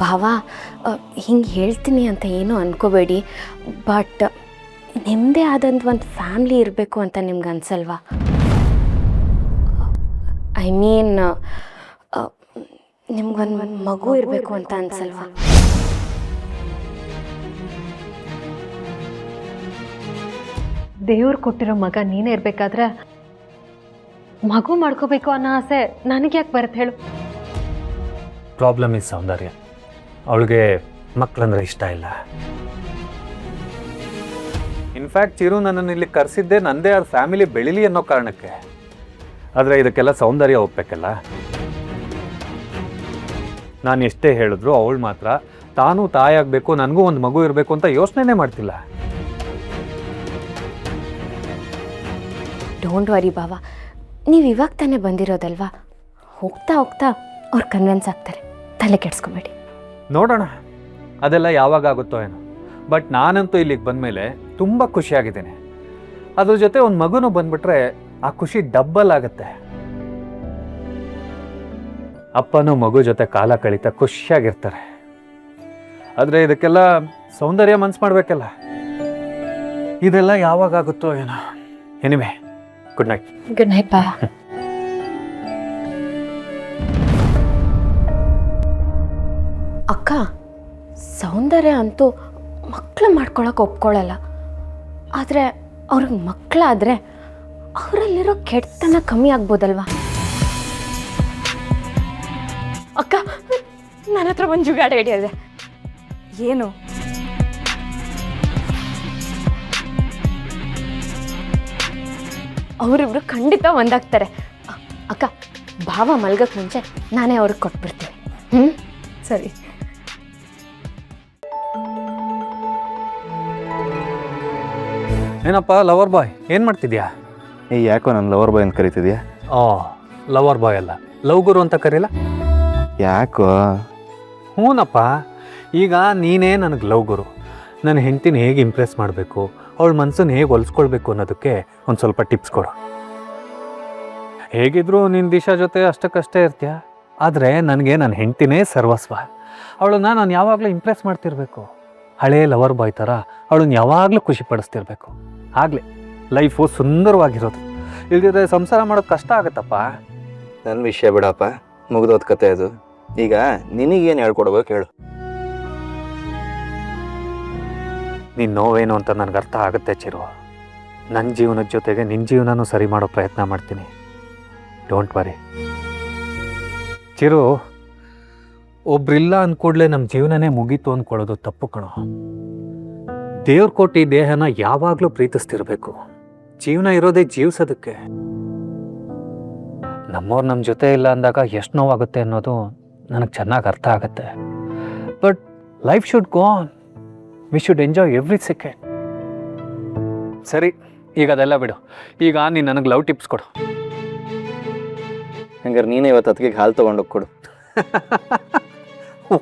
ಭಾವ, ಹಿಂಗೆ ಹೇಳ್ತೀನಿ ಅಂತ ಏನೂ ಅನ್ಕೋಬೇಡಿ. ಬಟ್ ನಿಮ್ಮದೇ ಆದಂಥ ಒಂದು ಫ್ಯಾಮ್ಲಿ ಇರಬೇಕು ಅಂತ ನಿಮ್ಗೆ ಅನ್ಸಲ್ವಾ? ಐ ಮೀನ್, ನಿಮ್ಗೊಂದು ಮಗು ಇರಬೇಕು ಅಂತ ಅನ್ಸಲ್ವಾ? ದೇವ್ರು ಕೊಟ್ಟಿರೋ ಮಗ ನೀನೇ ಇರಬೇಕಾದ್ರೆ ಮಗು ಮಾಡ್ಕೋಬೇಕು ಅನ್ನೋ ಆಸೆ ನನಗೆ ಯಾಕೆ ಬರುತ್ತೆ ಹೇಳು? ಪ್ರಾಬ್ಲಮ್ ಇಸ್ ಸೌಂದರ್ಯ. ಅವಳಿಗೆ ಮಕ್ಕಳಂದ್ರೆ ಇಷ್ಟ ಇಲ್ಲ. ಇನ್ಫ್ಯಾಕ್ಟ್ ಚಿರು ನನ್ನನ್ನು ಇಲ್ಲಿ ಕರೆಸಿದ್ದೆ ನನ್ನದೇ ಆದ ಫ್ಯಾಮಿಲಿ ಬೆಳೀಲಿ ಅನ್ನೋ ಕಾರಣಕ್ಕೆ. ಆದರೆ ಇದಕ್ಕೆಲ್ಲ ಸೌಂದರ್ಯ ಒಪ್ಪಬೇಕಲ್ಲ. ನಾನು ಎಷ್ಟೇ ಹೇಳಿದ್ರು ಅವಳು ಮಾತ್ರ ತಾನು ತಾಯಾಗಬೇಕು, ನನಗೂ ಒಂದು ಮಗು ಇರಬೇಕು ಅಂತ ಯೋಚನೆ ಮಾಡ್ತಿಲ್ಲ. ಡೋಂಟ್ ವರಿ ಬಾವ, ನೀವು ಇವಾಗ ತಾನೇ ಬಂದಿರೋದಲ್ವಾ, ಹೋಗ್ತಾ ಹೋಗ್ತಾ ಅವ್ರು ಕನ್ವಿನ್ಸ್ ಆಗ್ತಾರೆ, ತಲೆ ಕೆಡಿಸ್ಕೊಬೇಡಿ. ನೋಡೋಣ ಅದೆಲ್ಲ ಯಾವಾಗ ಆಗುತ್ತೋ ಏನೋ. ಬಟ್ ನಾನಂತೂ ಇಲ್ಲಿಗೆ ಬಂದಮೇಲೆ ತುಂಬ ಖುಷಿಯಾಗಿದ್ದೀನಿ. ಅದ್ರ ಜೊತೆ ಒಂದು ಮಗುನೂ ಬಂದ್ಬಿಟ್ರೆ ಆ ಖುಷಿ ಡಬ್ಬಲ್ ಆಗುತ್ತೆ. ಅಪ್ಪನೂ ಮಗು ಜೊತೆ ಕಾಲ ಕಳೀತಾ ಖುಷಿಯಾಗಿರ್ತಾರೆ. ಆದರೆ ಇದಕ್ಕೆಲ್ಲ ಸೌಂದರ್ಯ ಮನ್ಸು ಮಾಡಬೇಕಲ್ಲ. ಇದೆಲ್ಲ ಯಾವಾಗ ಆಗುತ್ತೋ ಏನೋ. Anyway, good night. Good night ಬಾ. ಅಕ್ಕ, ಸೌಂದರ್ಯ ಅಂತೂ ಮಕ್ಕಳು ಮಾಡ್ಕೊಳಕ್ಕೆ ಒಪ್ಕೊಳ್ಳಲ್ಲ. ಆದರೆ ಅವ್ರಿಗೆ ಮಕ್ಕಳಾದರೆ ಅವರಲ್ಲಿರೋ ಕೆಟ್ಟತನ ಕಮ್ಮಿ ಆಗ್ಬೋದಲ್ವಾ? ಅಕ್ಕ, ನನ್ನ ಹತ್ರ ಒಂದು ಜುಗಾಡ ಐಡಿಯಾ ಇದೆ. ಏನು? ಅವರಿಬ್ರು ಖಂಡಿತ ಒಂದಾಗ್ತಾರೆ. ಅಕ್ಕ, ಭಾವ ಮಲ್ಗಕ್ಕೆ ಮುಂಚೆ ನಾನೇ ಅವ್ರಿಗೆ ಕೊಟ್ಬಿಡ್ತೀನಿ. ಸರಿ. ಏನಪ್ಪ ಲವರ್ ಬಾಯ್, ಏನು ಮಾಡ್ತಿದ್ಯಾ? ಯಾಕೋ ನನ್ನ ಲವರ್ ಬಾಯ್ ಅಂತ ಕರಿತಿದ್ಯಾ? ಲವರ್ ಬಾಯ್ ಅಲ್ಲ, ಲವ್ ಗುರು ಅಂತ ಕರೀಲ? ಯಾಕೋ? ಹ್ಞೂನಪ್ಪ, ಈಗ ನೀನೇ ನನಗೆ ಲವ್ ಗುರು. ನನ್ನ ಹೆಂಡ್ತಿನ ಹೇಗೆ ಇಂಪ್ರೆಸ್ ಮಾಡಬೇಕು, ಅವಳ ಮನಸ್ಸನ್ನು ಹೇಗೆ ಹೊಲಿಸ್ಕೊಳ್ಬೇಕು ಅನ್ನೋದಕ್ಕೆ ಒಂದು ಸ್ವಲ್ಪ ಟಿಪ್ಸ್ ಕೊಡು. ಹೇಗಿದ್ರು ನಿನ್ನ ದಿಶಾ ಜೊತೆ ಅಷ್ಟಕ್ಕಷ್ಟೇ ಇರ್ತೀಯ, ಆದರೆ ನನಗೆ ನನ್ನ ಹೆಂಡ್ತಿನೇ ಸರ್ವಸ್ವ. ಅವಳನ್ನ ನಾನು ಯಾವಾಗಲೂ ಇಂಪ್ರೆಸ್ ಮಾಡ್ತಿರ್ಬೇಕು. ಹಳೇ ಲವರ್ ಬಾಯ್ ಥರ ಅವಳನ್ನ ಯಾವಾಗಲೂ ಖುಷಿ ಪಡಿಸ್ತಿರ್ಬೇಕು. ಆಗಲೇ ಲೈಫು ಸುಂದರವಾಗಿರೋದು. ಇಲ್ದಿದ್ರೆ ಸಂಸಾರ ಮಾಡೋದು ಕಷ್ಟ ಆಗುತ್ತಪ್ಪ. ನನ್ನ ವಿಷಯ ಬಿಡಪ್ಪ, ಮುಗ್ದೋದ್ ಕತೆ ಅದು. ಈಗ ನಿನಗೇನು ಹೇಳ್ಕೊಡ್ಬೇಕು ಹೇಳು. ನಿನ್ನ ನೋವೇನು ಅಂತ ನನಗೆ ಅರ್ಥ ಆಗುತ್ತೆ ಚಿರು. ನನ್ನ ಜೀವನದ ಜೊತೆಗೆ ನಿನ್ನ ಜೀವನನೂ ಸರಿ ಮಾಡೋ ಪ್ರಯತ್ನ ಮಾಡ್ತೀನಿ. Don't worry Chiru. ಒಬ್ರಿಲ್ಲ ಅಂದ್ಕೂಡ್ಲೆ ನಮ್ಮ ಜೀವನನೇ ಮುಗೀತು ಅಂದ್ಕೊಳ್ಳೋದು ತಪ್ಪು ಕಣೋ. ದೇವ್ರ ಕೊಟ್ಟು ದೇಹನ ಯಾವಾಗಲೂ ಪ್ರೀತಿಸ್ತಿರ್ಬೇಕು. ಜೀವನ ಇರೋದೇ ಜೀವಿಸೋದಕ್ಕೆ. ನಮ್ಮವ್ರು ನಮ್ಮ ಜೊತೆ ಇಲ್ಲ ಅಂದಾಗ ಎಷ್ಟು ನೋವಾಗುತ್ತೆ ಅನ್ನೋದು ನನಗೆ ಚೆನ್ನಾಗಿ ಅರ್ಥ ಆಗುತ್ತೆ. But life should go on. We should enjoy every second. ಸರಿ, ಈಗ ಅದೆಲ್ಲ ಬಿಡು. ಈಗ ನೀನು ನನಗೆ ಲವ್ ಟಿಪ್ಸ್ ಕೊಡು. ಹಂಗಾರೆ ನೀನೇ ಇವತ್ತು ಅದಕ್ಕೆ ಹಾಲು ತೊಗೊಂಡೋಗಿ ಕೊಡು.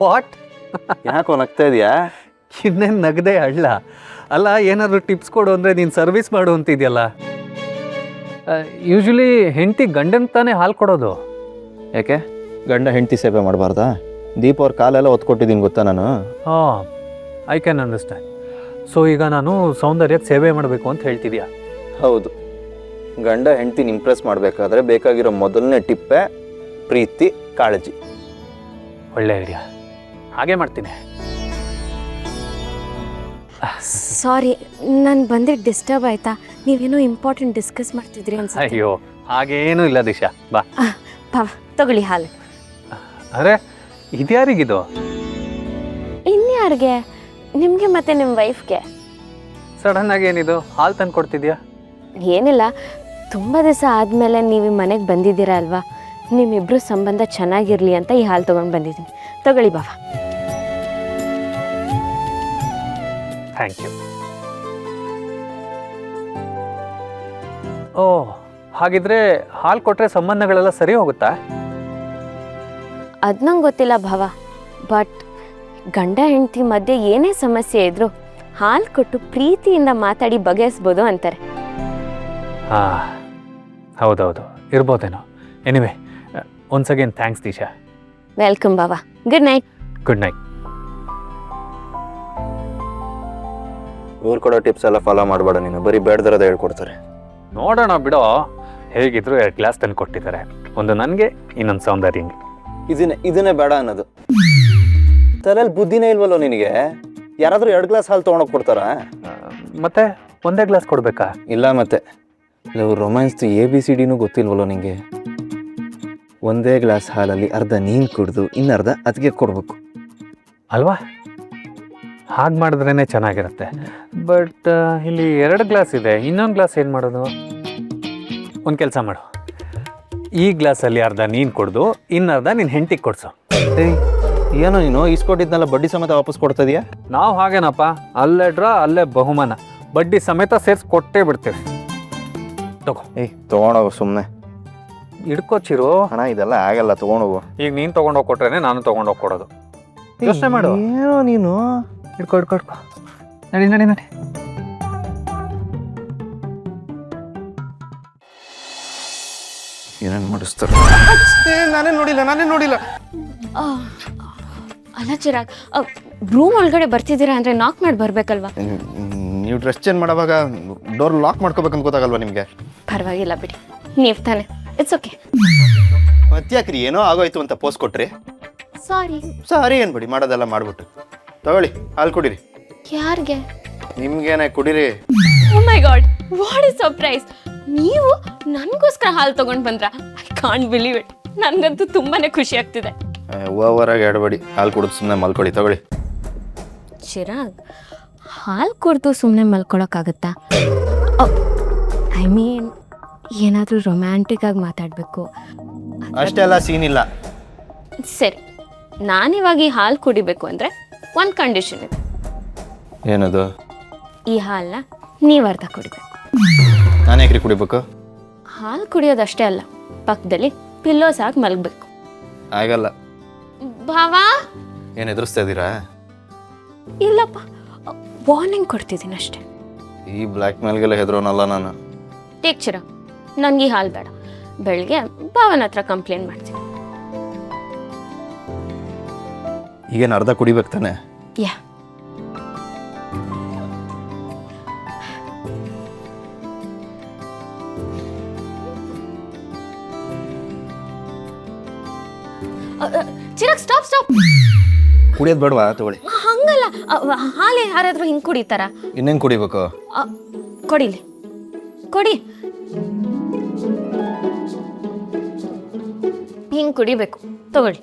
ವಾಟ್? ಯಾಕೋ ನಗ್ತಾ ಇದೆಯಾ? ಇನ್ನೇನು ನಗದೆ ಅಲ್ಲ. ಅಲ್ಲ, ಏನಾದರೂ ಟಿಪ್ಸ್ ಕೊಡು ಅಂದರೆ ನೀನು ಸರ್ವಿಸ್ ಮಾಡು ಅಂತಿದ್ಯಲ್ಲ. ಯೂಶ್ವಲಿ ಹೆಂಡತಿ ಗಂಡನ ತಾನೇ ಹಾಲು ಕೊಡೋದು. ಯಾಕೆ ಗಂಡ ಹೆಂಡತಿ ಸೇವೆ ಮಾಡಬಾರ್ದಾ? ದೀಪ ಅವ್ರ ಕಾಲೆಲ್ಲ ಒತ್ಕೊಟ್ಟಿದ್ದೀನಿ ಗೊತ್ತಾ ನಾನು. ಹಾಂ, ಐ ಕ್ಯಾನ್ ಅಂಡರ್ಸ್ಟ್ಯಾಂಡ್. ಸೊ ಈಗ ನಾನು ಸೌಂದರ್ಯಕ್ಕೆ ಸೇವೆ ಮಾಡಬೇಕು ಅಂತ ಹೇಳ್ತಿದ್ಯಾ? ಹೌದು. ಗಂಡ ಹೆಂಡ್ತಿನ ಇಂಪ್ರೆಸ್ ಮಾಡಬೇಕಾದ್ರೆ ಬೇಕಾಗಿರೋ ಮೊದಲನೇ ಟಿಪ್ಪೇ ಪ್ರೀತಿ, ಕಾಳಜಿ. ಒಳ್ಳೆ ಐಡಿಯಾ, ಹಾಗೆ ಮಾಡ್ತೀನಿ. ಸಾರಿ, ನಾನು ಬಂದಿದ್ದು ಡಿಸ್ಟರ್ಬ್ ಆಯಿತಾ? ನೀವೇನೋ ಇಂಪಾರ್ಟೆಂಟ್ ಡಿಸ್ಕಸ್ ಮಾಡ್ತಿದ್ರಿ ಅನ್ಸುತ್ತೆ. ಅಯ್ಯೋ, ಹಾಗೇನೂ ಇಲ್ಲ ದಿಶಾ, ಬಾ. ಭಾವ, ತಗೊಳ್ಳಿ ಹಾಲು. ಅರೆ, ಇದ್ಯಾರಿಗಿದು? ಇನ್ಯಾರಿಗೆ? ನಿಮಗೆ ಮತ್ತೆ ನಿಮ್ಮ ವೈಫ್ಗೆ. ಸಡನ್ನಾಗಿ ಏನಿದು ಹಾಲು ತಂದು ಕೊಡ್ತಿದ್ಯಾ? ಏನಿಲ್ಲ, ತುಂಬ ದಿವಸ ಆದಮೇಲೆ ನೀವು ಮನೆಗೆ ಬಂದಿದ್ದೀರಾ ಅಲ್ವಾ, ನಿಮ್ಮಿಬ್ಬರು ಸಂಬಂಧ ಚೆನ್ನಾಗಿರಲಿ ಅಂತ ಈ ಹಾಲು ತೊಗೊಂಡು ಬಂದಿದ್ದೀನಿ. ತಗೊಳ್ಳಿ ಭಾವ. Thank you. ಓ, ಹಾಗಿದ್ರೆ ಹಾಲು ಕೊಟ್ಟರೆ ಸಂಬಂಧಗಳೆಲ್ಲ ಸರಿ ಹೋಗುತ್ತಾ? ಅದು ನಂಗೆ ಗೊತ್ತಿಲ್ಲ ಭಾವ. ಬಟ್ ಗಂಡ ಹೆಂಡತಿ ಮಧ್ಯೆ ಏನೇ ಸಮಸ್ಯೆ ಇದ್ರೂ ಹಾಲು ಕೊಟ್ಟು ಪ್ರೀತಿಯಿಂದ ಮಾತಾಡಿ ಬಗೆಹರಿಸ್ಬೋದು ಅಂತಾರೆ. ಹಾಂ, ಹೌದೌದು, ಇರ್ಬೋದೇನೋ. Anyway, once again thanks Disha. Welcome ಭಾವ. Good night. Good night. ಇವ್ರು ಕೊಡೋ ಟಿಪ್ಸ್ ಎಲ್ಲ ಫಾಲೋ ಮಾಡಬೇಡ ನೀನು, ಬರೀ ಬೇಡದಿರೋದು ಹೇಳ್ಕೊಡ್ತಾರೆ. ನೋಡೋಣ ಬಿಡೋ, ಹೇಗಿದ್ರು 2 ಗ್ಲಾಸ್ ತಂದು ಕೊಟ್ಟಿದ್ದಾರೆ, ಒಂದು ನನಗೆ ಇನ್ನೊಂದು ಸೌಂದರ್ಯಂಗೆ. ಇದನ್ನೇ ಬೇಡ ಅನ್ನೋದು. ತಲೆಯಲ್ಲಿ ಬುದ್ಧಿನೇ ಇಲ್ವಲ್ಲೋ ನಿನಗೆ? ಯಾರಾದರೂ 2 ಗ್ಲಾಸ್ ಹಾಲು ತೊಗೊಂಡೋಗಿ ಕೊಡ್ತಾರಾ? ಮತ್ತೆ ಒಂದೇ ಗ್ಲಾಸ್ ಕೊಡಬೇಕಾ? ಇಲ್ಲ ಮತ್ತೆ ರೊಮ್ಯಾನ್ಸ್ದು ABCDನೂ ಗೊತ್ತಿಲ್ವಲ್ಲೋ ನಿನಗೆ? ಒಂದೇ ಗ್ಲಾಸ್ ಹಾಲಲ್ಲಿ ಅರ್ಧ ನೀನು ಕುಡಿದು ಇನ್ನರ್ಧ ಅದಕ್ಕೆ ಕೊಡಬೇಕು ಅಲ್ವಾ? ಹಾಗೆ ಮಾಡಿದ್ರೇ ಚೆನ್ನಾಗಿರುತ್ತೆ. ಬಟ್ ಇಲ್ಲಿ 2 ಗ್ಲಾಸ್ ಇದೆ, ಇನ್ನೊಂದು ಗ್ಲಾಸ್ ಏನು ಮಾಡೋದು? ಒಂದು ಕೆಲಸ ಮಾಡು, ಈ ಗ್ಲಾಸಲ್ಲಿ ಅರ್ಧ ನೀನು ಕುಡ್ದು ಇನ್ನರ್ಧ ನಿನ್ನ ಹೆಂಡತಿಗೆ ಕೊಡ್ಸು. ಏನೋ ನೀನು ಇಸ್ಕೊಟ್ಟಿದ್ನೆಲ್ಲ ಬಡ್ಡಿ ಸಮೇತ ವಾಪಸ್ ಕೊಡ್ತಾ ಇದೀಯಾ? ನಾವು ಹಾಗೇನಪ್ಪ, ಅಲ್ಲೇ ಡ್ರಾ ಅಲ್ಲೇ ಬಹುಮಾನ, ಬಡ್ಡಿ ಸಮೇತ ಸೇರಿಸಿ ಕೊಟ್ಟೇ ಬಿಡ್ತೀವಿ. ತಗೋ. ತೊಗೊಂಡೋಗು ಸುಮ್ಮನೆ. ಹಿಡ್ಕೊಚಿರು. ಹಣ ಇದೆಲ್ಲ ಆಗಲ್ಲ, ತೊಗೊಂಡೋಗು. ಈಗ ನೀನು ತೊಗೊಂಡೋಗಿ ಕೊಟ್ರೇನೆ ನಾನು ತೊಗೊಂಡೋಗಿ ಕೊಡೋದು. ಯೋಚನೆ ಮಾಡು. ಏನೋ ನೀನು ಹಿಡ್ಕೊ. ನಡಿ. ಏನೇನು ಮಾಡಿಸ್ತಾರೆ? ನಾನೇ ನೋಡಿಲ್ಲ. ಅಲ್ಲ ಚಿರಾಗ್, ರೂಮ್ ಒಳಗಡೆ ಬರ್ತಿದ್ದೀರಾ ಅಂದರೆ ನಾಕ್ ಮಾಡಿ ಬರಬೇಕಲ್ವಾ? ನೀವು ಡ್ರೆಸ್ ಚೇಂಜ್ ಮಾಡೋವಾಗ ಡೋರ್ ಲಾಕ್ ಮಾಡ್ಕೋಬೇಕಂತ ಗೊತ್ತಾಗಲ್ವಾ ನಿಮಗೆ? ಪರವಾಗಿಲ್ಲ ಬಿಡಿ, ನೀವು ತಾನೆ, ಇಟ್ಸ್ ಓಕೆ. ಮತ್ತ್ಯಾಕ್ರಿ ಏನೋ ಆಗೋಯ್ತು ಅಂತ ಪೋಸ್ ಕೊಟ್ರಿ? ಸಾರಿ ಏನ್ಬಿಡಿ, ಮಾಡೋದೆಲ್ಲ ಮಾಡ್ಬಿಟ್ಟು. ತಗೊಳ್ಳಿ, ಹಾಲು ಕುಡೀರಿ. ಯಾರಿಗೆ? ನಿಮ್ಗೇನೆ, ಕುಡೀರಿ. ಓ ಮೈ ಗಾಡ್, ವಾಟ್ ಇಸ್ ಸರ್ಪ್ರೈಸ್! ನೀವು ನನಗೋಸ್ಕರ ಹಾಲು ತಗೊಂಡು ಬಂದ್ರಾ? I can't believe it. ನನಗಂತೂ ತುಂಬಾನೇ ಖುಷಿ ಆಗ್ತಿದೆ. ಓವರಾಗಿ ಆಡಬೇಡಿ, ಹಾಲು ಕುಡಿದು ಸುಮ್ಮನೆ ಮಲ್ಕೊಳ್ಳಿ. ತಗೊಳ್ಳಿ. ಚಿರಾಗ್, ಹಾಲು ಕುಡಿದು ಸುಮ್ಮನೆ ಮಲ್ಕೊಳಕ್ಕಾಗತ್ತಾ? ಐ ಮೀನ್, ಏನಾದರೂ ರೊಮ್ಯಾಂಟಿಕ್ ಆಗಿ ಮಾತಾಡಬೇಕು. ಅಷ್ಟೆಲ್ಲ ಸೀನ್ ಇಲ್ಲ. ಸರಿ, ನಾನಿವಾಗ ಈ ಹಾಲು ಕುಡಿಬೇಕು ಅಂದರೆ ಒಂದು ಕಂಡೀಷನ್ ಇದೆ. ಏನದು? ಈ ಹಾಲನ್ನ ನೀವು ಅರ್ಧ ಕುಡಿಬೇಕು. ನಾನು ಯಾಕ್ರಿ ಕುಡಿಬೇಕು? ಹಾಲು ಕುಡಿಯೋದಷ್ಟೇ ಅಲ್ಲ, ಪಕ್ಕದಲ್ಲಿ ಪಿಲ್ಲೋಸ್ ಹಾಕಿ ಮಲಗಬೇಕು. ಆಗಲ್ಲ. ಭಾವಾ, ಏನು ಎದುರಿಸ್ತಾ ಇದ್ದೀರಾ? ಇಲ್ಲಪ್ಪ, ವಾರ್ನಿಂಗ್ ಕೊಡ್ತಿದ್ದೀನಿ ಅಷ್ಟೇ. ಈ ಬ್ಲ್ಯಾಕ್ ಮೇಲ್ಗೆಲ್ಲ ಹೆದರೋನಲ್ಲ ನಾನು. ಟೇಕ್ ಚಿರ, ನನಗೆ ಈ ಹಾಲು ಬೇಡ. ಬೆಳಗ್ಗೆ ಭಾವನ ಹತ್ರ ಕಂಪ್ಲೇಂಟ್ ಮಾಡ್ತೀನಿ. ಈಗೇನು ಅರ್ಧ ಕುಡಿಬೇಕು ತಾನೆ? ಯಾ. ಚಿರಾಗ್, ಸ್ಟಾಪ್. ಕುಡಿಯೋದು ಬೇಡವಾ? ತಗೊಳ್ಳಿ. ಹಂಗಲ್ಲ, ಹಾಲು ಯಾರಾದರೂ ಹಿಂಗೆ ಕುಡಿತಾರ? ಇನ್ನೇನು ಕುಡಿಬೇಕು? ಕೊಡಿಲಿ, ಕೊಡಿ. ಹಿಂಗೆ ಕುಡಿಬೇಕು, ತಗೊಳ್ಳಿ.